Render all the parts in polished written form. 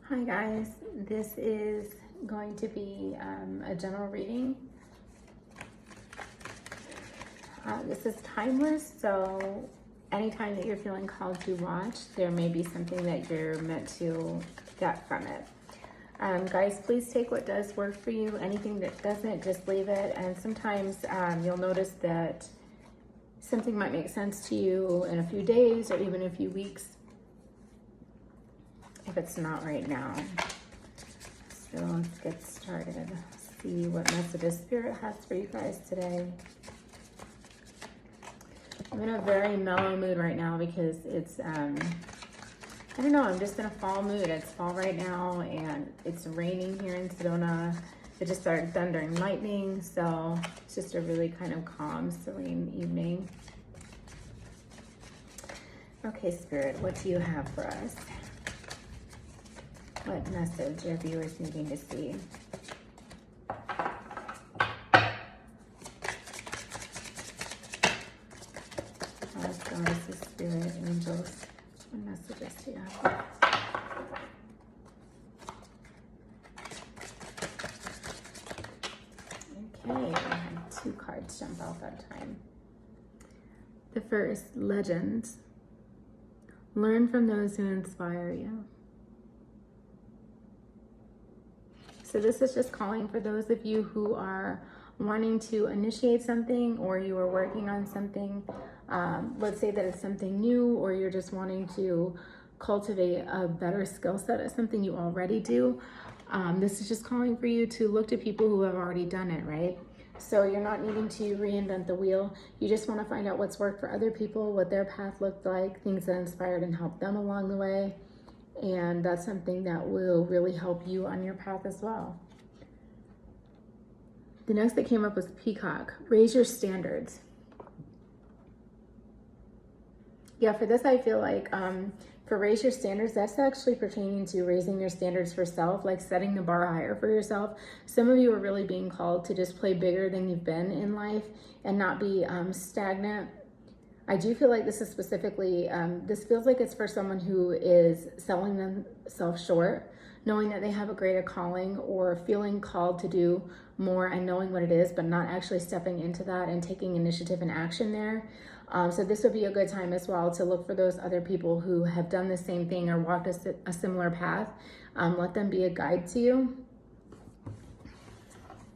Hi guys, this is going to be a general reading. This is timeless, so anytime that you're feeling called to watch, there may be something that you're meant to get from it. Guys, please take what does work for you. Anything that doesn't, just leave it. And sometimes you'll notice that something might make sense to you in a few days or even a few weeks, if it's not right now. So let's get started. See what messages Spirit has for you guys today. I'm in a very mellow mood right now because it's, I don't know, I'm just in a fall mood. It's fall right now and it's raining here in Sedona. It just started thundering lightning, so it's just a really kind of calm, serene evening. Okay, Spirit, what do you have for us? What message are viewers needing to see? Goddesses, Spirit, angels, what messages do you have? Okay, I had two cards jump out that time. The first, legends. Learn from those who inspire you. So this is just calling for those of you who are wanting to initiate something, or you are working on something. Let's say that it's something new, or you're just wanting to cultivate a better skill set at something you already do. This is just calling for you to look to people who have already done it, right? So you're not needing to reinvent the wheel. You just want to find out what's worked for other people, what their path looked like, things that inspired and helped them along the way. And that's something that will really help you on your path as well. The next that came up was Peacock. Raise your standards. Yeah, for this, I feel like for raise your standards, that's actually pertaining to raising your standards for self, like setting the bar higher for yourself. Some of you are really being called to just play bigger than you've been in life and not be stagnant. I do feel like this is specifically, this feels like it's for someone who is selling themselves short, knowing that they have a greater calling, or feeling called to do more and knowing what it is, but not actually stepping into that and taking initiative and action there. So this would be a good time as well to look for those other people who have done the same thing or walked a similar path. Let them be a guide to you.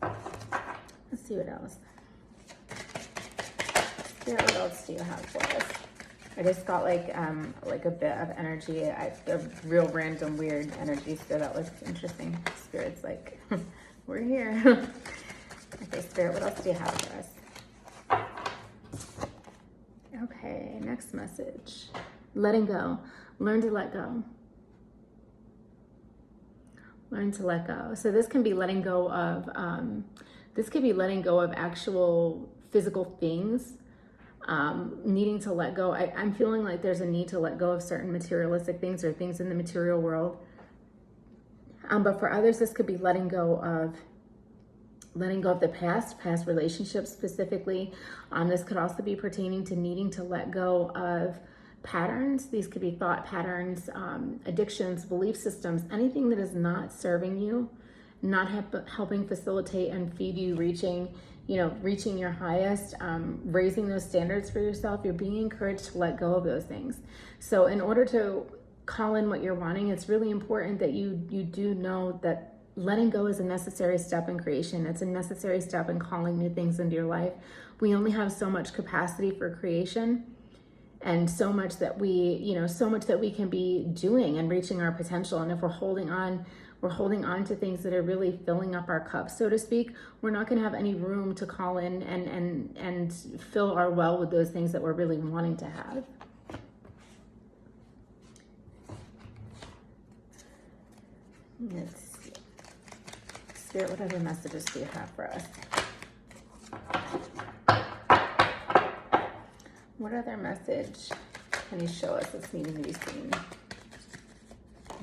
Let's see what else. What else do you have for us? I just got like a bit of energy, a real random weird energy, so that looks interesting. Spirit's like, we're here. Okay, Spirit, what else do you have for us? Okay, next message. Letting go. Learn to let go. Learn to let go. So this can be letting go of, actual physical things. Needing to let go. I'm feeling like there's a need to let go of certain materialistic things or things in the material world. But for others, this could be letting go of the past relationships specifically. This could also be pertaining to needing to let go of patterns. These could be thought patterns, addictions, belief systems, anything that is not serving you, not helping facilitate and feed you reaching your highest, raising those standards for yourself. You're being encouraged to let go of those things. So in order to call in what you're wanting, it's really important that you do know that letting go is a necessary step in creation. It's a necessary step in calling new things into your life. We only have so much capacity for creation, and so much that we can be doing and reaching our potential. And if we're holding on to things that are really filling up our cup, so to speak, we're not going to have any room to call in and fill our well with those things that we're really wanting to have. Let's see. Spirit, what other messages do you have for us? What other message can you show us that's needing to be seen?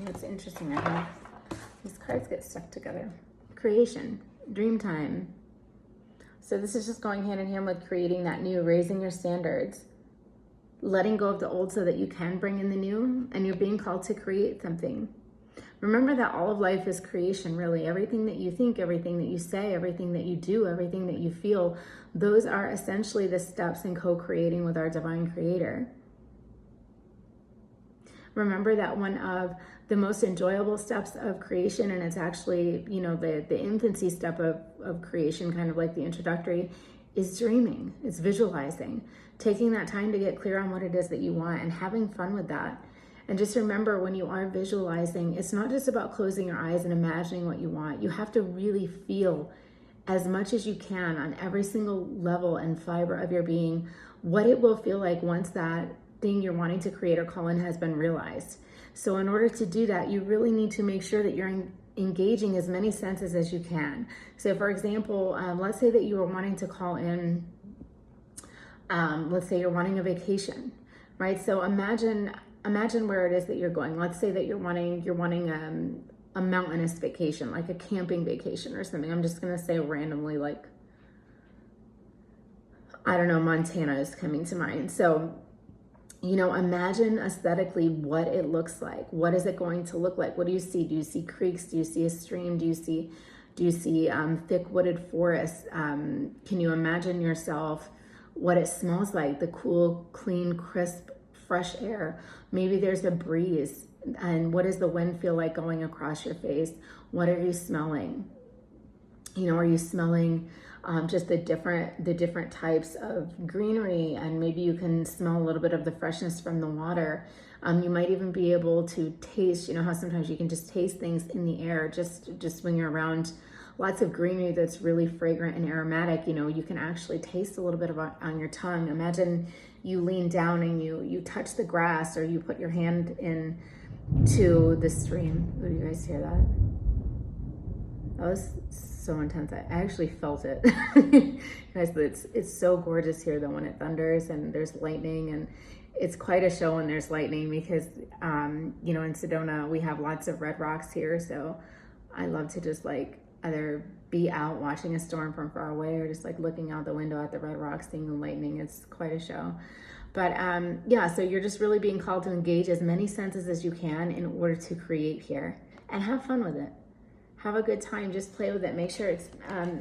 It's interesting, I have these cards get stuck together. Creation, dream time. So this is just going hand in hand with creating that new, raising your standards, letting go of the old so that you can bring in the new, and you're being called to create something. Remember that all of life is creation, really. Everything that you think, everything that you say, everything that you do, everything that you feel, those are essentially the steps in co-creating with our divine creator. Remember that one of the most enjoyable steps of creation, and it's actually, you know, the infancy step of creation, kind of like the introductory, is dreaming. It's visualizing, taking that time to get clear on what it is that you want and having fun with that. And just remember, when you are visualizing, it's not just about closing your eyes and imagining what you want. You have to really feel as much as you can on every single level and fiber of your being what it will feel like once that thing you're wanting to create or call in has been realized. So in order to do that, you really need to make sure that you're engaging as many senses as you can. So for example, let's say that you were wanting to call in, let's say you're wanting a vacation, right? So imagine where it is that you're going. Let's say that you're wanting a mountainous vacation, like a camping vacation or something. I'm just gonna say randomly, like, I don't know, Montana is coming to mind. So, you know, imagine aesthetically what it looks like. What is it going to look like? What do you see? Do you see creeks? Do you see a stream? Do you see thick wooded forests? Can you imagine yourself what it smells like? The cool, clean, crisp, fresh air. Maybe there's a breeze. And what does the wind feel like going across your face? What are you smelling? You know, are you smelling just the different types of greenery? And maybe you can smell a little bit of the freshness from the water. You might even be able to taste, you know how sometimes you can just taste things in the air, just when you're around lots of greenery that's really fragrant and aromatic. You know, you can actually taste a little bit of it on your tongue. Imagine you lean down and you touch the grass, or you put your hand in to the stream. Oh, do you guys hear that? That was so intense. I actually felt it. Guys, it's so gorgeous here though when it thunders and there's lightning, and it's quite a show when there's lightning because, you know, in Sedona we have lots of red rocks here. So I love to just like either be out watching a storm from far away or just like looking out the window at the red rocks, seeing the lightning. It's quite a show. But yeah, so you're just really being called to engage as many senses as you can in order to create here, and have fun with it. Have a good time, just play with it. Make sure it's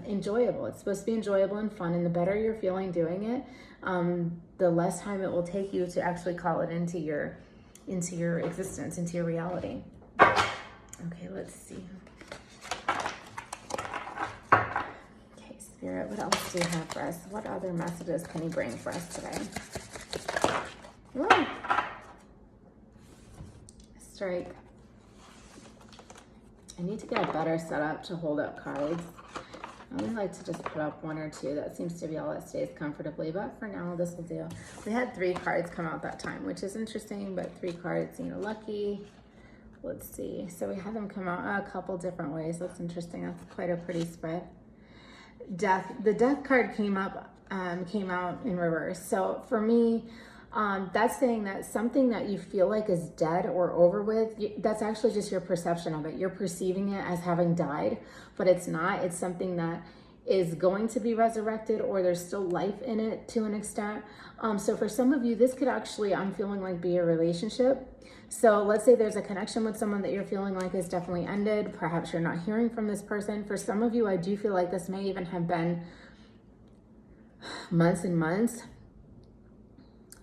enjoyable. It's supposed to be enjoyable and fun, and the better you're feeling doing it, the less time it will take you to actually call it into your existence, into your reality. Okay, let's see. Okay, Spirit, what else do you have for us? What other messages can you bring for us today? Ooh. Strike. I need to get a better setup to hold up cards. I only like to just put up one or two. That seems to be all that stays comfortably, but for now, this will do. We had 3 cards come out that time, which is interesting, but 3 cards, you know, lucky. Let's see. So we had them come out a couple different ways. That's interesting. That's quite a pretty spread. Death. The Death card came out in reverse. So for me, that's saying that something that you feel like is dead or over with, that's actually just your perception of it. You're perceiving it as having died, but it's not. It's something that is going to be resurrected, or there's still life in it to an extent. So for some of you, this could actually, I'm feeling like, be a relationship. So let's say there's a connection with someone that you're feeling like is definitely ended. Perhaps you're not hearing from this person. For some of you, I do feel like this may even have been months and months.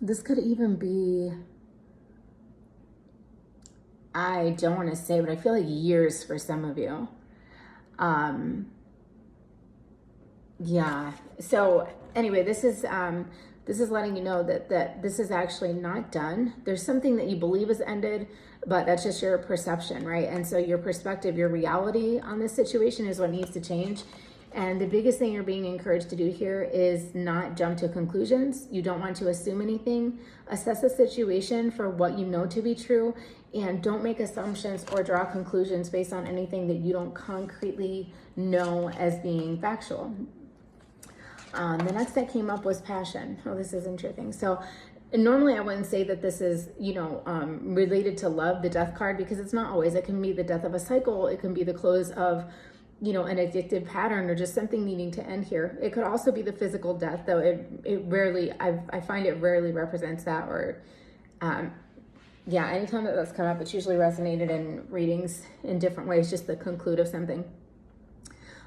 This could even be, I don't want to say, but I feel like years for some of you. Yeah. So anyway, this is letting you know that this is actually not done. There's something that you believe is ended, but that's just your perception, right? And so your perspective, your reality on this situation is what needs to change. And the biggest thing you're being encouraged to do here is not jump to conclusions. You don't want to assume anything. Assess the situation for what you know to be true, and don't make assumptions or draw conclusions based on anything that you don't concretely know as being factual. The next that came up was passion. Oh, this is interesting. So normally I wouldn't say that this is, related to love, the Death card, because it's not always. It can be the death of a cycle. It can be the close of an addictive pattern, or just something needing to end here. It could also be the physical death, though it rarely, I find it rarely represents that, or Yeah, anytime that that's come up, it's usually resonated in readings in different ways, just the conclude of something.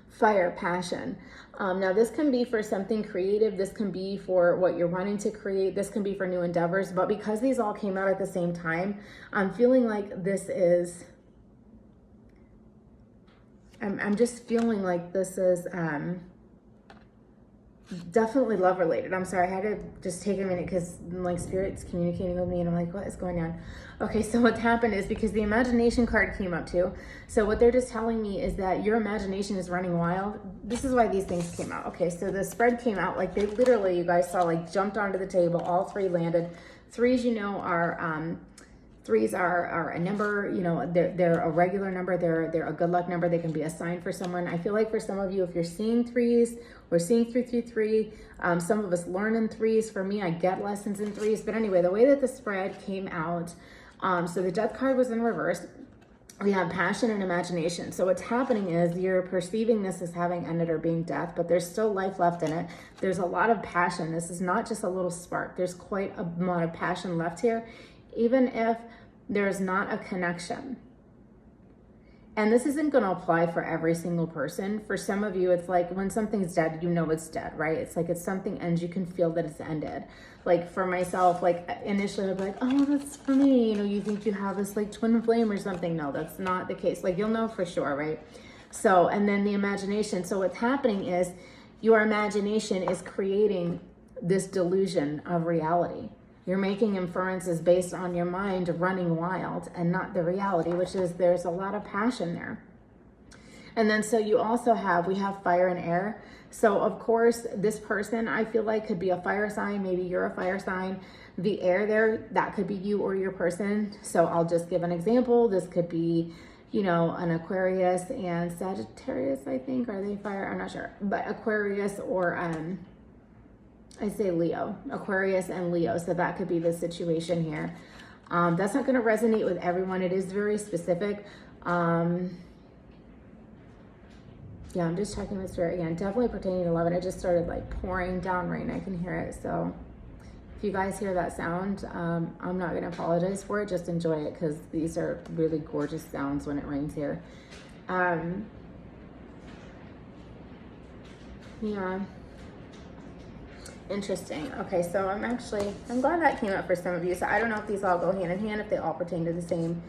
Fire, passion. Now this can be for something creative. This can be for what you're wanting to create. This can be for new endeavors. But because these all came out at the same time, I'm feeling like this is, I'm just feeling like this is definitely love related. I'm sorry, I had to just take a minute because like Spirit's communicating with me and I'm like, what is going on? Okay, so what happened is because the imagination card came up too. So what they're just telling me is that your imagination is running wild. This is why these things came out. Okay, so the spread came out like they literally, you guys saw, like jumped onto the table. All three landed. Threes, you know, are threes are a number, you know, they're a regular number. They're a good luck number. They can be a sign for someone. I feel like for some of you, if you're seeing threes, we're seeing 333. Some of us learn in threes. For me, I get lessons in threes. But anyway, the way that the spread came out, so the death card was in reverse. We have passion and imagination. So what's happening is you're perceiving this as having ended or being death, but there's still life left in it. There's a lot of passion. This is not just a little spark. There's quite a amount of passion left here, even if there's not a connection. And this isn't going to apply for every single person. For some of you, it's like when something's dead, you know it's dead, right? It's like if something ends, you can feel that it's ended. Like for myself, like initially I'd be like, oh, that's for me. You know, you think you have this like twin flame or something. No, that's not the case. Like you'll know for sure, right? So, and then the imagination. So what's happening is your imagination is creating this delusion of reality. You're making inferences based on your mind running wild and not the reality, which is there's a lot of passion there. And then so you also we have fire and air. So of course, this person I feel like could be a fire sign. Maybe you're a fire sign. The air there, that could be you or your person. So I'll just give an example. This could be, you know, an Aquarius and Sagittarius, I think. Are they fire? I'm not sure. But Aquarius or I say Leo, Aquarius and Leo. So that could be the situation here. That's not going to resonate with everyone. It is very specific. Yeah, I'm just checking with Spirit again. Definitely pertaining to love. And it just started like pouring down rain. I can hear it. So if you guys hear that sound, I'm not going to apologize for it. Just enjoy it because these are really gorgeous sounds when it rains here. Yeah. Interesting. Okay, so I'm glad that came up for some of you. So I don't know if these all go hand in hand, if they all pertain to the same,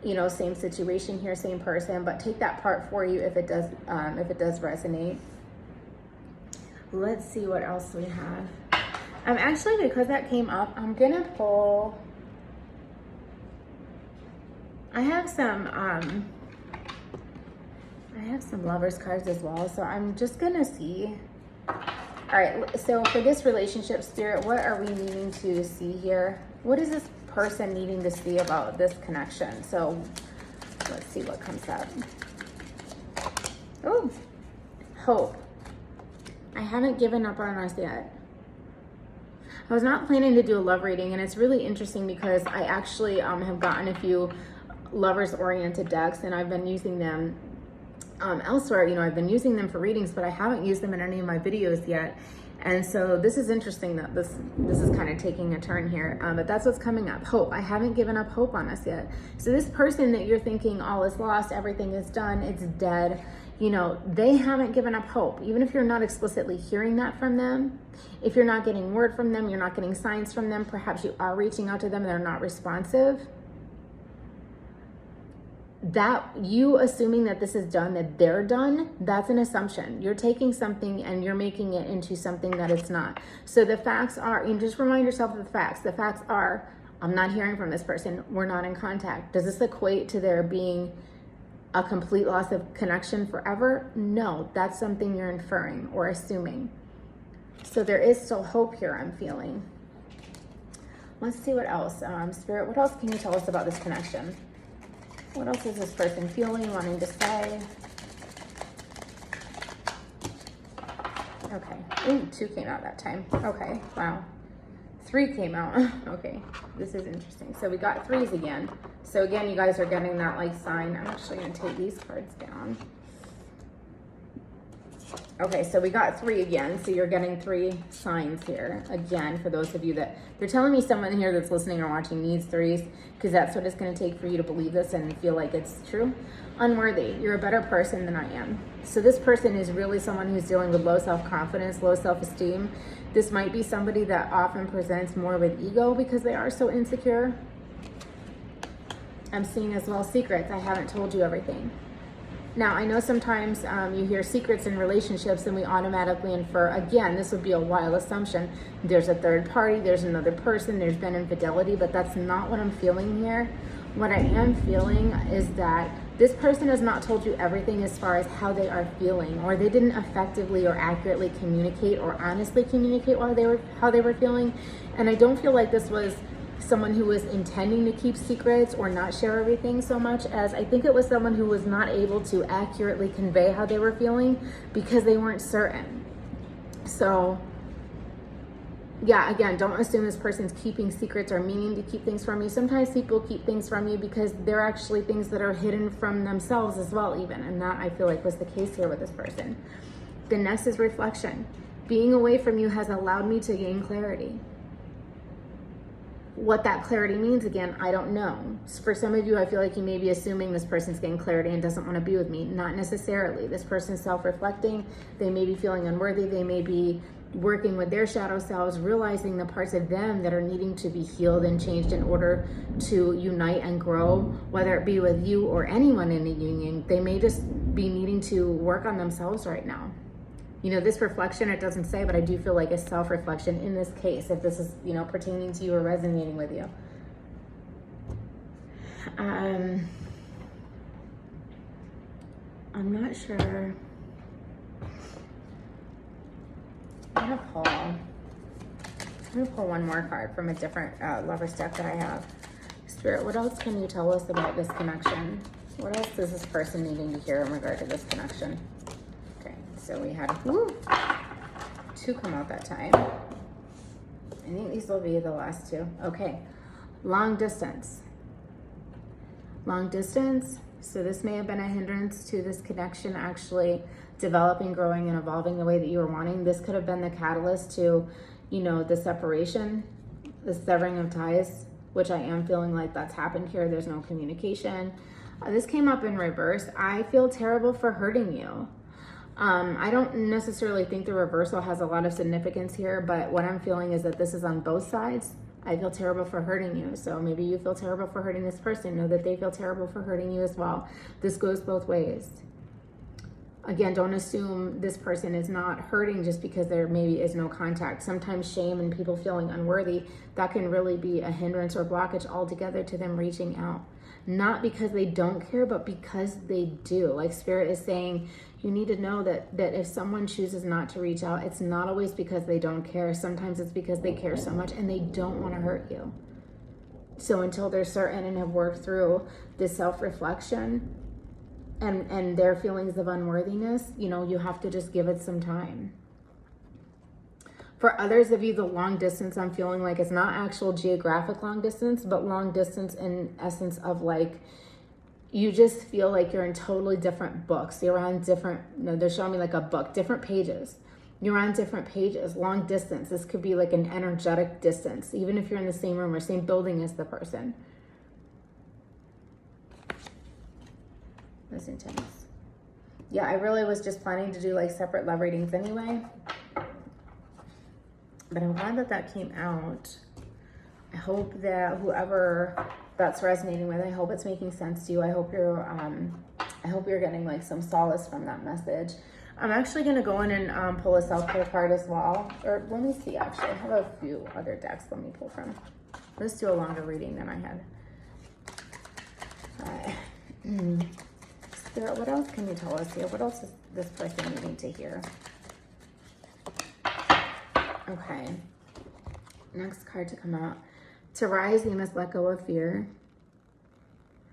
you know, same situation here, same person, but take that part for you if it does resonate. Let's see what else we have. Actually, because that came up, I'm gonna pull, I have some lovers cards as well, so I'm just gonna see. All right, so for this relationship, Spirit, what are we needing to see here? What is this person needing to see about this connection? So let's see what comes up. Oh, hope. I haven't given up on us yet. I was not planning to do a love reading, and it's really interesting because I actually have gotten a few lovers-oriented decks, and I've been using them elsewhere. You know, I've been using them for readings, but I haven't used them in any of my videos yet. And so this is interesting that this is kind of taking a turn here, but that's what's coming up. Hope. I haven't given up hope on us yet. So this person that you're thinking all is lost, everything is done, it's dead, you know, they haven't given up hope. Even if you're not explicitly hearing that from them, if you're not getting word from them, you're not getting signs from them, perhaps you are reaching out to them and they're not responsive. That you assuming that this is done, that they're done, that's an assumption. You're taking something and you're making it into something that it's not. So the facts are, and just remind yourself of the facts. The facts are, I'm not hearing from this person. We're not in contact. Does this equate to there being a complete loss of connection forever? No, that's something you're inferring or assuming. So there is still hope here, I'm feeling. Let's see what else. Spirit, what else can you tell us about this connection? What else is this person feeling, wanting to say? Okay. Ooh, 2 came out that time. Okay. Wow. 3 came out. Okay. This is interesting. So we got 3s again. So again, you guys are getting that like sign. I'm actually going to take these cards down. Okay, so we got 3 again. So you're getting 3 signs here. Again, for those of you that, they're telling me someone here that's listening or watching needs 3s, because that's what it's going to take for you to believe this and feel like it's true. Unworthy. You're a better person than I am. So this person is really someone who's dealing with low self-confidence, low self-esteem. This might be somebody that often presents more with ego because they are so insecure. I'm seeing as well secrets. I haven't told you everything. Now, I know sometimes you hear secrets in relationships and we automatically infer, again, this would be a wild assumption. There's a third party, there's another person, there's been infidelity, but that's not what I'm feeling here. What I am feeling is that this person has not told you everything as far as how they are feeling, or they didn't effectively or accurately communicate or honestly communicate how they were feeling. And I don't feel like this was someone who was intending to keep secrets or not share everything, so much as I think it was someone who was not able to accurately convey how they were feeling because they weren't certain. So yeah, again, don't assume this person's keeping secrets or meaning to keep things from you. Sometimes people keep things from you because they're actually things that are hidden from themselves as well, even. And that, I feel like, was the case here with this person. The next is reflection. Being away from you has allowed me to gain clarity. What that clarity means, again, I don't know. For some of you, I feel like you may be assuming this person's getting clarity and doesn't want to be with me. Not necessarily. This person's self-reflecting. They may be feeling unworthy. They may be working with their shadow selves, realizing the parts of them that are needing to be healed and changed in order to unite and grow, whether it be with you or anyone in a union. They may just be needing to work on themselves right now. You know, this reflection, it doesn't say, but I do feel like it's self-reflection in this case, if this is, you know, pertaining to you or resonating with you. I'm not sure. I'm gonna pull one more card from a different Lover's deck that I have. Spirit, what else can you tell us about this connection? What else is this person needing to hear in regard to this connection? Okay, so we had 2 come out that time. I think these will be the last 2. Okay, long distance. Long distance. So this may have been a hindrance to this connection actually developing, growing, and evolving the way that you were wanting. This could have been the catalyst to, you know, the separation, the severing of ties, which I am feeling like that's happened here. There's no communication. This came up in reverse. I feel terrible for hurting you. I don't necessarily think the reversal has a lot of significance here, but what I'm feeling is that this is on both sides. I feel terrible for hurting you. So maybe you feel terrible for hurting this person. Know that they feel terrible for hurting you as well. This goes both ways. Again, don't assume this person is not hurting just because there maybe is no contact. Sometimes shame and people feeling unworthy, that can really be a hindrance or blockage altogether to them reaching out. Not because they don't care, but because they do. Like Spirit is saying, you need to know that if someone chooses not to reach out, it's not always because they don't care. Sometimes it's because they care so much and they don't want to hurt you. So until they're certain and have worked through this self-reflection and their feelings of unworthiness, you know, you have to just give it some time. For others of you, the long distance, I'm feeling like it's not actual geographic long distance, but long distance in essence of like, you just feel like you're in totally different books. You're on different, they're showing me like a book, different pages. You're on different pages, long distance. This could be like an energetic distance, even if you're in the same room or same building as the person. That's intense. Yeah, I really was just planning to do like separate love readings anyway. But I'm glad that came out. I hope that whoever that's resonating with, I hope it's making sense to you. I hope you're getting like some solace from that message. I'm actually gonna go in and pull a self-care card as well. Or let me see, actually, I have a few other decks let me pull from. Let's do a longer reading than I had. Spirit, what else can you tell us here? What else is this person needing to hear? Okay, next card to come out. To rise, you must let go of fear.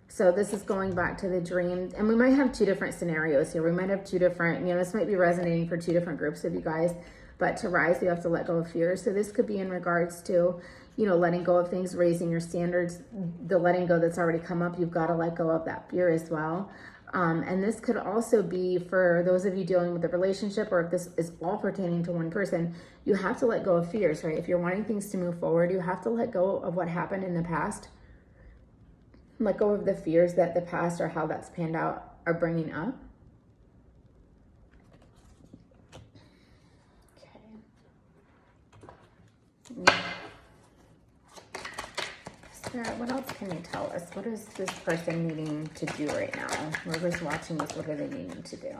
So this is going back to the dream. And we might have 2 different scenarios here. We might have 2 different, you know, this might be resonating for 2 different groups of you guys. But to rise, you have to let go of fear. So this could be in regards to, you know, letting go of things, raising your standards. The letting go that's already come up, you've got to let go of that fear as well. And this could also be for those of you dealing with a relationship, or if this is all pertaining to one person, you have to let go of fears, right? If you're wanting things to move forward, you have to let go of what happened in the past. Let go of the fears that the past or how that's panned out are bringing up. Okay. Spirit, what else can you tell us? What is this person needing to do right now? Whoever's watching this, what are they needing to do?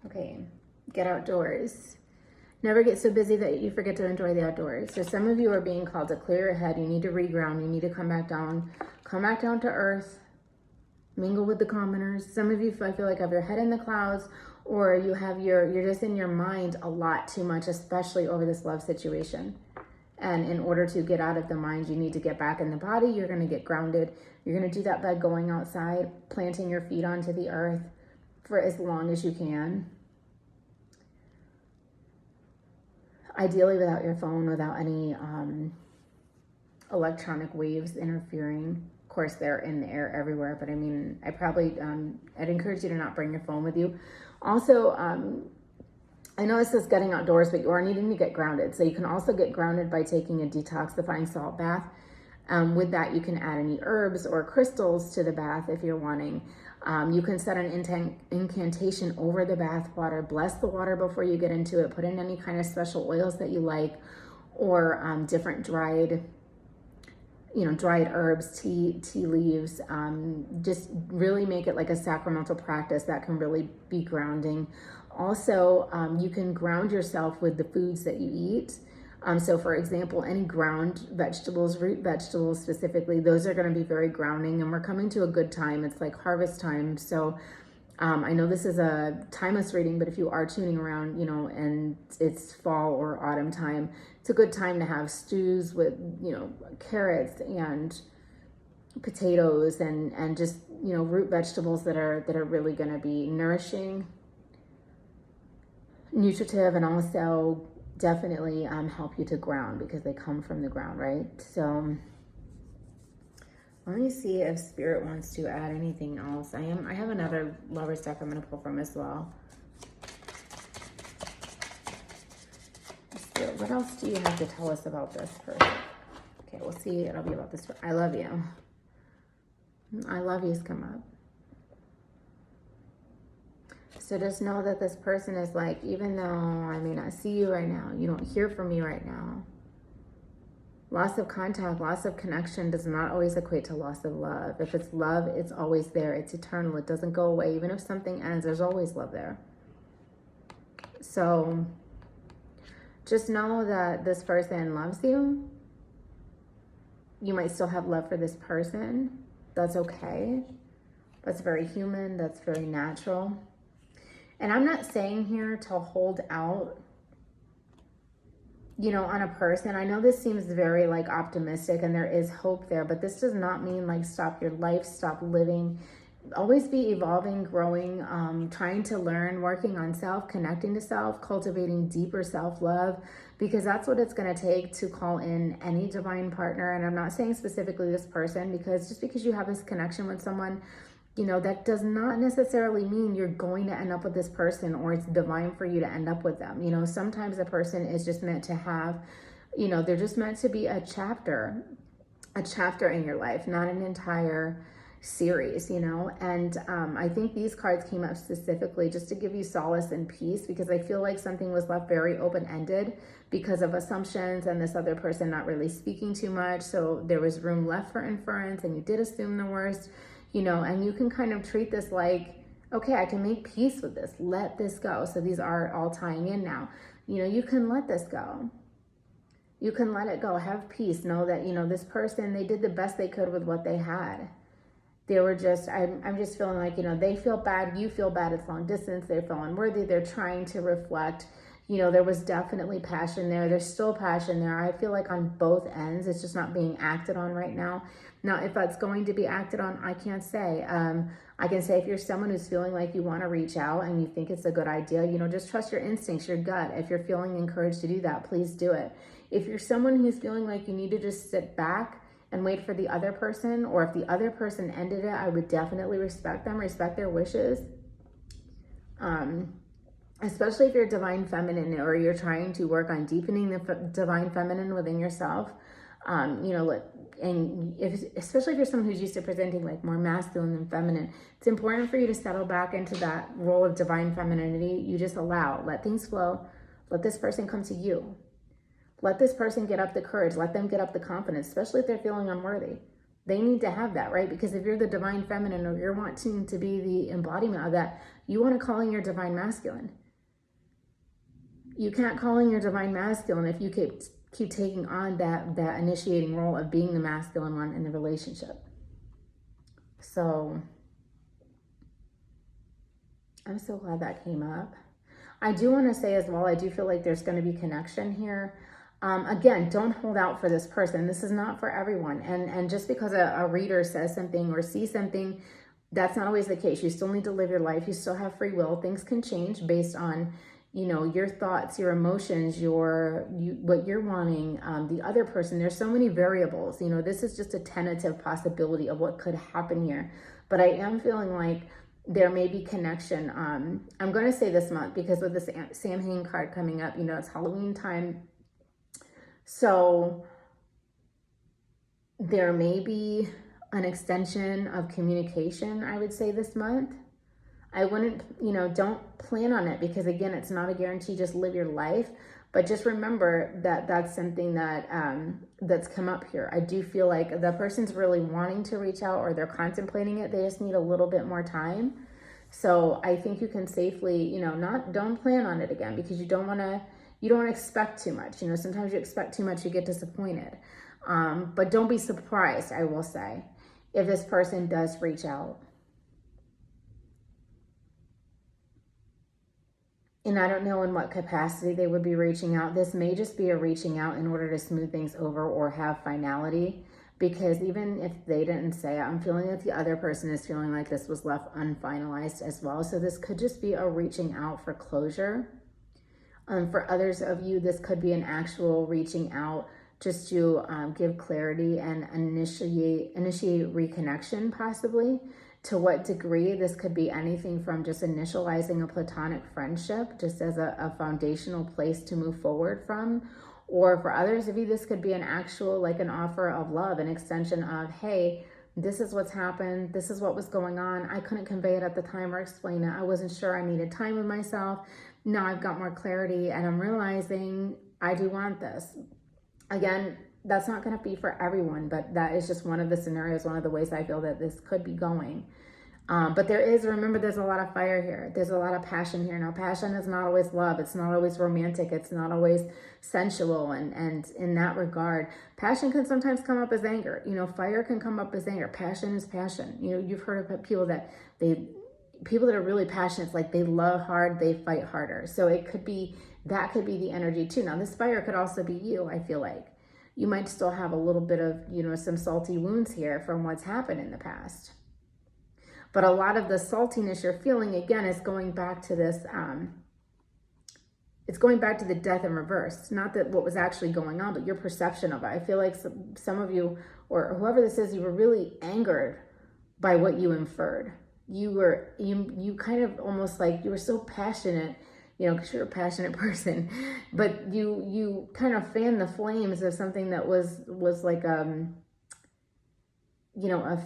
Okay, get outdoors. Never get so busy that you forget to enjoy the outdoors. So some of you are being called to clear your head. You need to reground. You need to come back down to earth, mingle with the commoners. Some of you, I feel like, have your head in the clouds, or you have you're just in your mind a lot too much, especially over this love situation. And in order to get out of the mind, you need to get back in the body. You're going to get grounded. You're going to do that by going outside, planting your feet onto the earth for as long as you can. Ideally without your phone, without any electronic waves interfering. Of course, they're in the air everywhere, but I mean, I'd encourage you to not bring your phone with you. Also, I know this is getting outdoors, but you are needing to get grounded. So you can also get grounded by taking a detoxifying salt bath. With that, you can add any herbs or crystals to the bath if you're wanting. You can set an incantation over the bath water, bless the water before you get into it, put in any kind of special oils that you like, or different dried herbs, tea leaves. Just really make it like a sacramental practice that can really be grounding. Also, you can ground yourself with the foods that you eat. So for example, any ground vegetables, root vegetables specifically, those are going to be very grounding, and we're coming to a good time. It's like harvest time. So I know this is a timeless reading, but if you are tuning around, and it's fall or autumn time, it's a good time to have stews with, carrots and potatoes and just, root vegetables that are really going to be nourishing, nutritive, and also definitely help you to ground because they come from the ground, right? So let me see if Spirit wants to add anything else. I have another Lover's deck I'm going to pull from as well. Spirit, what else do you have to tell us about this person? Okay, we'll see. It'll be about this. I love you. I love you's come up. So just know that this person is like, even though I may not see you right now, you don't hear from me right now. Loss of contact, loss of connection does not always equate to loss of love. If it's love, it's always there. It's eternal. It doesn't go away. Even if something ends, there's always love there. So just know that this person loves you. You might still have love for this person. That's okay. That's very human. That's very natural. And I'm not saying here to hold out, on a person. I know this seems very like optimistic and there is hope there, but this does not mean like stop your life, stop living. Always be evolving, growing, trying to learn, working on self, connecting to self, cultivating deeper self-love, because that's what it's going to take to call in any divine partner. And I'm not saying specifically this person, because just because you have this connection with someone, that does not necessarily mean you're going to end up with this person or it's divine for you to end up with them. Sometimes a person is just meant to have, they're just meant to be a chapter in your life, not an entire series, and I think these cards came up specifically just to give you solace and peace, because I feel like something was left very open-ended because of assumptions and this other person not really speaking too much. So there was room left for inference and you did assume the worst. And you can kind of treat this like, okay, I can make peace with this. Let this go. So these are all tying in now. You can let this go. You can let it go. Have peace. Know that, this person, they did the best they could with what they had. They were just, I'm just feeling like, they feel bad. You feel bad. It's long distance. They feel unworthy. They're trying to reflect. There was definitely passion there. There's still passion there. I feel like on both ends, it's just not being acted on right now. Now, if that's going to be acted on, I can't say. I can say if you're someone who's feeling like you want to reach out and you think it's a good idea, just trust your instincts, your gut. If you're feeling encouraged to do that, please do it. If you're someone who's feeling like you need to just sit back and wait for the other person. Or if the other person ended it, I would definitely respect them, respect their wishes. Especially if you're divine feminine, or you're trying to work on deepening the divine feminine within yourself. Especially if you're someone who's used to presenting like more masculine than feminine, it's important for you to settle back into that role of divine femininity. You just let things flow. Let this person come to you. Let this person get up the courage. Let them get up the confidence, especially if they're feeling unworthy. They need to have that, right? Because if you're the divine feminine, or you're wanting to be the embodiment of that, you want to call in your divine masculine. You can't call in your divine masculine if you keep taking on that initiating role of being the masculine one in the relationship. So I'm so glad that came up. I do want to say as well, I do feel like there's going to be connection here. Again, don't hold out for this person. This is not for everyone. And just because a reader says something or sees something, that's not always the case. You still need to live your life. You still have free will. Things can change based on, your thoughts, your emotions, what you're wanting, the other person. There's so many variables. This is just a tentative possibility of what could happen here. But I am feeling like there may be connection. I'm going to say this month, because with the Samhain card coming up, it's Halloween time. So there may be an extension of communication, I would say, this month. I wouldn't, don't plan on it, because again, it's not a guarantee. Just live your life. But just remember that that's something that that's come up here. I do feel like the person's really wanting to reach out, or they're contemplating it. They just need a little bit more time. So I think you can safely, don't plan on it again, because you don't expect too much. Sometimes you expect too much, you get disappointed. But don't be surprised, I will say, if this person does reach out. And I don't know in what capacity they would be reaching out. This may just be a reaching out in order to smooth things over or have finality. Because even if they didn't say it, I'm feeling that the other person is feeling like this was left unfinalized as well. So this could just be a reaching out for closure. For others of you, this could be an actual reaching out just to give clarity and initiate reconnection, possibly. To what degree? This could be anything from just initializing a platonic friendship, just as a foundational place to move forward from. Or for others of you, this could be an actual, like an offer of love, an extension of, hey, this is what's happened. This is what was going on. I couldn't convey it at the time or explain it. I wasn't sure. I needed time with myself. Now I've got more clarity, and I'm realizing I do want this. Again, that's not going to be for everyone, but that is just one of the scenarios, one of the ways I feel that this could be going. But remember, there's a lot of fire here. There's a lot of passion here. Now, passion is not always love. It's not always romantic. It's not always sensual. And in that regard, passion can sometimes come up as anger. Fire can come up as anger. Passion is passion. You've heard of people that are really passionate. It's like they love hard, they fight harder. So that could be the energy too. Now, this fire could also be you, I feel like. You might still have a little bit of, some salty wounds here from what's happened in the past. But a lot of the saltiness you're feeling, again, is going back to this, it's going back to the death in reverse. Not that what was actually going on, but your perception of it. I feel like some of you, or whoever this is, you were really angered by what you inferred. You kind of almost like, you were so passionate, because you're a passionate person, but you kind of fanned the flames of something that was like, a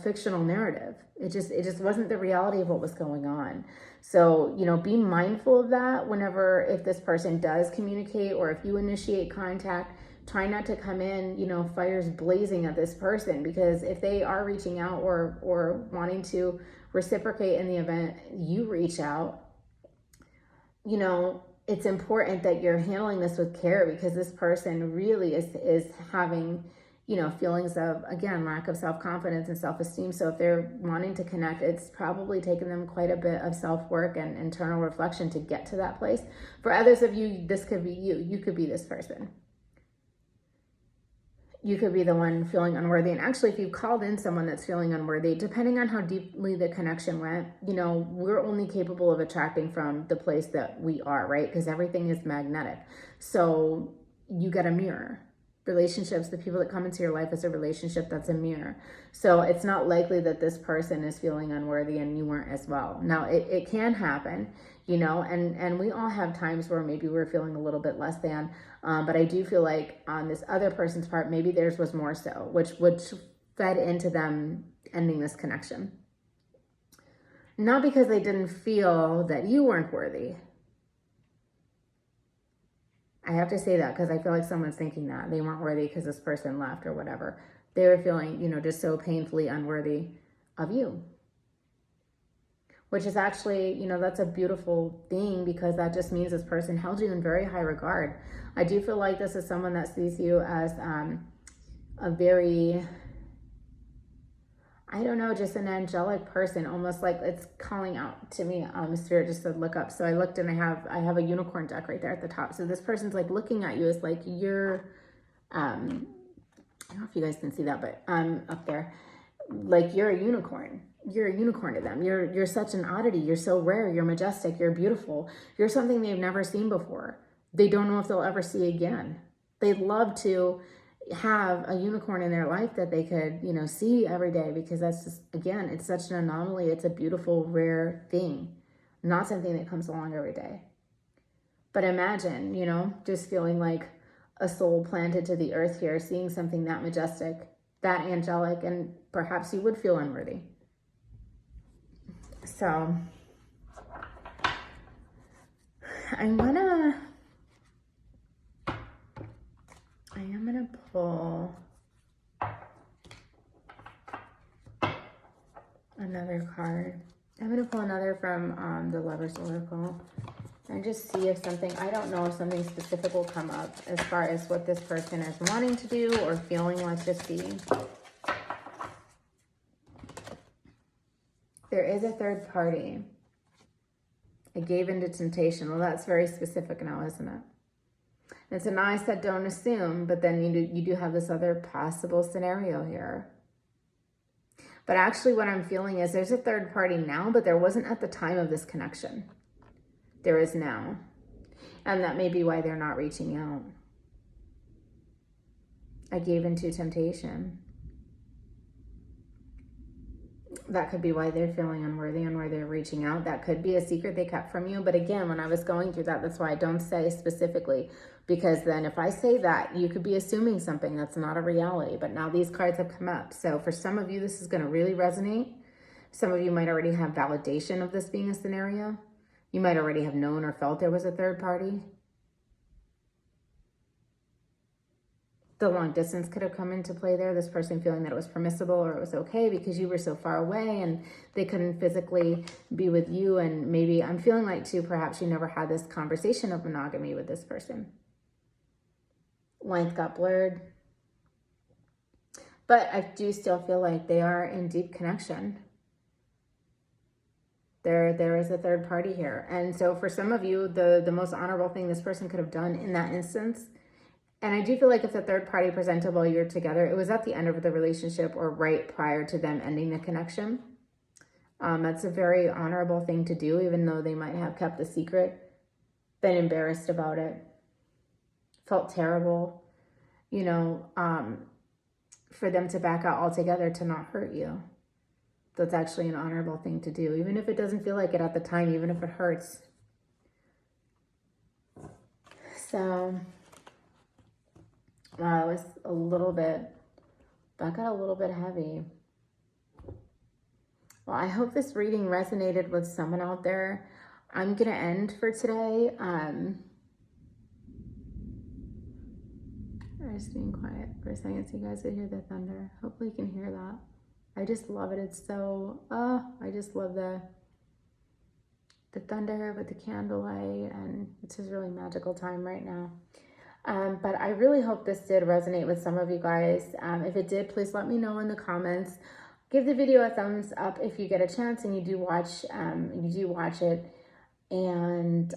fictional narrative. It just wasn't the reality of what was going on. So, be mindful of that if this person does communicate, or if you initiate contact, try not to come in, fires blazing at this person, because if they are reaching out or wanting to reciprocate in the event you reach out, it's important that you're handling this with care, because this person really is having, feelings of, again, lack of self-confidence and self-esteem. So if they're wanting to connect, it's probably taken them quite a bit of self-work and internal reflection to get to that place. For others of you, this could be you. You could be this person. You could be the one feeling unworthy. And actually, if you've called in someone that's feeling unworthy, depending on how deeply the connection went, we're only capable of attracting from the place that we are, right? Because everything is magnetic. So you get a mirror. relationships, the people that come into your life as a relationship, that's a mirror. So it's not likely that this person is feeling unworthy and you weren't as well. Now, it can happen, you know, and we all have times where maybe we're feeling a little bit less than, but I do feel like on this other person's part, maybe theirs was more so, which fed into them ending this connection. Not because they didn't feel that you weren't worthy. I have to say that because I feel like someone's thinking that they weren't worthy because this person left or whatever. They were feeling, you know, just so painfully unworthy of you. Which is actually, you know, that's a beautiful thing, because that just means this person held you in very high regard. I do feel like this is someone that sees you as a very, I don't know, just an angelic person, almost like it's calling out to me. Spirit just said look up. So I looked and I have a unicorn deck right there at the top. So this person's like looking at you as like you're, I don't know if you guys can see that, but up there, like you're a unicorn. You're a unicorn to them. You're such an oddity. You're so rare. You're majestic. You're beautiful. You're something they've never seen before. They don't know if they'll ever see again. They'd love to have a unicorn in their life that they could, you know, see every day, because that's just, again, it's such an anomaly. It's a beautiful, rare thing, not something that comes along every day. But imagine, you know, just feeling like a soul planted to the earth here, seeing something that majestic, that angelic, and perhaps you would feel unworthy. So I am gonna pull another card. I'm gonna pull another from the Lover's Oracle and just see if something, I don't know if something specific will come up as far as what this person is wanting to do or feeling like just being. There is a third party. I gave into temptation. Well, that's very specific now, isn't it? And so now I said don't assume, but then you do have this other possible scenario here. But actually what I'm feeling is there's a third party now, but there wasn't at the time of this connection. There is now. And that may be why they're not reaching out. I gave into temptation. That could be why they're feeling unworthy and why they're reaching out. That could be a secret they kept from you. But again, when I was going through that, that's why I don't say specifically. Because then if I say that, you could be assuming something that's not a reality. But now these cards have come up. So for some of you, this is going to really resonate. Some of you might already have validation of this being a scenario. You might already have known or felt there was a third party. The long distance could have come into play there. This person feeling that it was permissible or it was okay because you were so far away and they couldn't physically be with you. And maybe I'm feeling like too, perhaps you never had this conversation of monogamy with this person. Lines got blurred. But I do still feel like they are in deep connection. There is a third party here. And so for some of you, the most honorable thing this person could have done in that instance, and I do feel like if the third party presented while you're together, it was at the end of the relationship or right prior to them ending the connection. That's a very honorable thing to do, even though they might have kept the secret, been embarrassed about it, felt terrible, you know, for them to back out altogether to not hurt you. That's actually an honorable thing to do, even if it doesn't feel like it at the time, even if it hurts. So, wow, it was a little bit, that got a little bit heavy. Well, I hope this reading resonated with someone out there. I'm going to end for today. I'm just being quiet for a second so you guys could hear the thunder. Hopefully you can hear that. I just love it. It's so, I just love the thunder with the candlelight, and it's just a really magical time right now. But I really hope this did resonate with some of you guys. If it did, please let me know in the comments. Give the video a thumbs up if you get a chance and you do watch it. And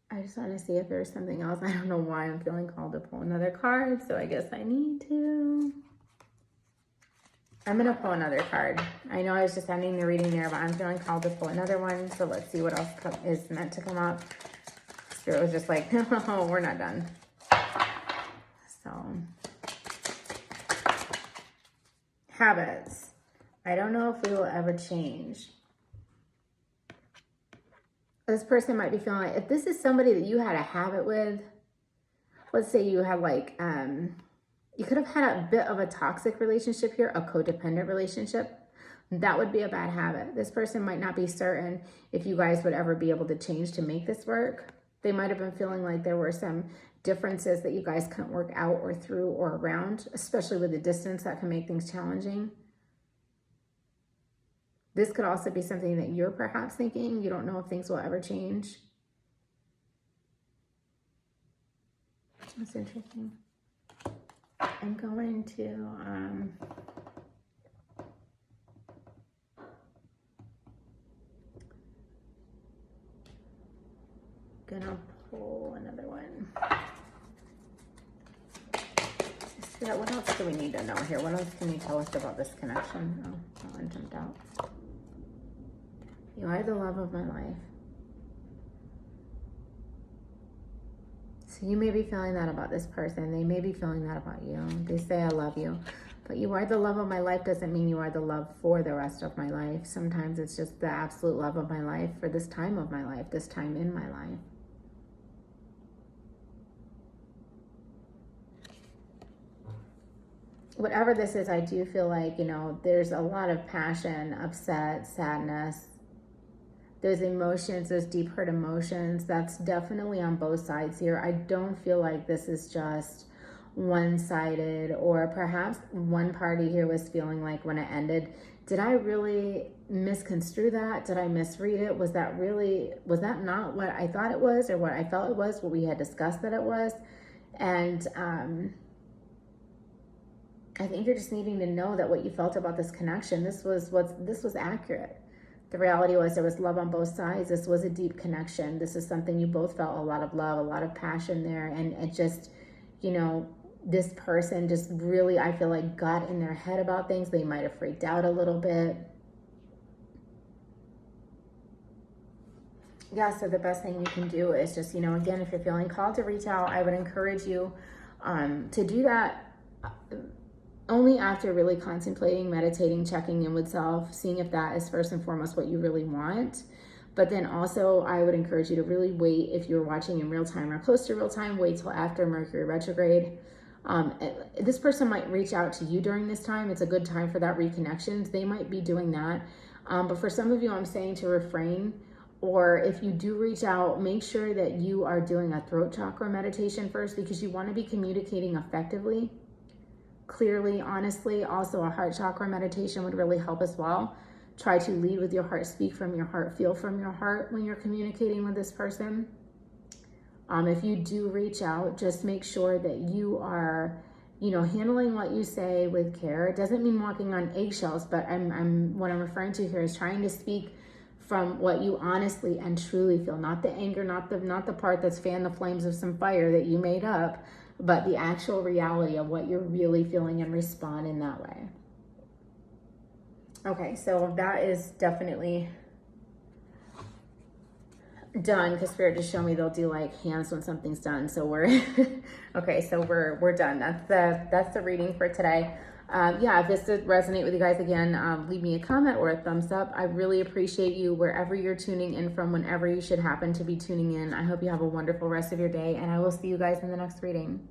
I just want to see if there's something else. I don't know why I'm feeling called to pull another card, so I guess I need to. I'm going to pull another card. I know I was just ending the reading there, but I'm feeling called to pull another one. So let's see what else is meant to come up. Spirit was just like, no, we're not done. So, habits. I don't know if we will ever change. This person might be feeling like, if this is somebody that you had a habit with, let's say you had like, you could have had a bit of a toxic relationship here, a codependent relationship. That would be a bad habit. This person might not be certain if you guys would ever be able to change to make this work. They might have been feeling like there were some differences that you guys couldn't work out or through or around, especially with the distance that can make things challenging. This could also be something that you're perhaps thinking. You don't know if things will ever change. That's interesting. I'm going to gonna pull another one. Yeah, what else do we need to know here? What else can you tell us about this connection? Oh, that one jumped out. You are the love of my life. So you may be feeling that about this person. They may be feeling that about you. They say, I love you. But you are the love of my life doesn't mean you are the love for the rest of my life. Sometimes it's just the absolute love of my life for this time of my life, this time in my life. Whatever this is, I do feel like, you know, there's a lot of passion, upset, sadness. There's emotions, there's deep hurt emotions. That's definitely on both sides here. I don't feel like this is just one-sided, or perhaps one party here was feeling like when it ended, did I really misconstrue that? Did I misread it? Was that not what I thought it was, or what I felt it was, what we had discussed that it was? And I think you're just needing to know that what you felt about this connection, this was accurate. The reality was there was love on both sides. This was a deep connection. This is something you both felt a lot of love, a lot of passion there. And it just, you know, this person just really, I feel like, got in their head about things. They might have freaked out a little bit. Yeah, so the best thing you can do is just, you know, again, if you're feeling called to reach out, I would encourage you to do that only after really contemplating, meditating, checking in with self, seeing if that is first and foremost what you really want. But then also, I would encourage you to really wait, if you're watching in real time or close to real time, wait till after Mercury retrograde. This person might reach out to you during this time. It's a good time for that reconnection. They might be doing that. But for some of you, I'm saying to refrain. Or if you do reach out, make sure that you are doing a throat chakra meditation first, because you want to be communicating effectively, clearly, honestly. Also, a heart chakra meditation would really help as well. Try to lead with your heart, speak from your heart, feel from your heart when you're communicating with this person. If you do reach out, just make sure that you are, you know, handling what you say with care. It doesn't mean walking on eggshells, but what I'm referring to here is trying to speak from what you honestly and truly feel, not the anger, not the part that's fanned the flames of some fire that you made up, but the actual reality of what you're really feeling, and respond in that way. Okay, so that is definitely done, because Spirit just showed me they'll do like hands when something's done. So we're okay, so we're done. That's the reading for today. Yeah, if this did resonate with you guys, again, leave me a comment or a thumbs up. I really appreciate you wherever you're tuning in from, whenever you should happen to be tuning in. I hope you have a wonderful rest of your day, and I will see you guys in the next reading.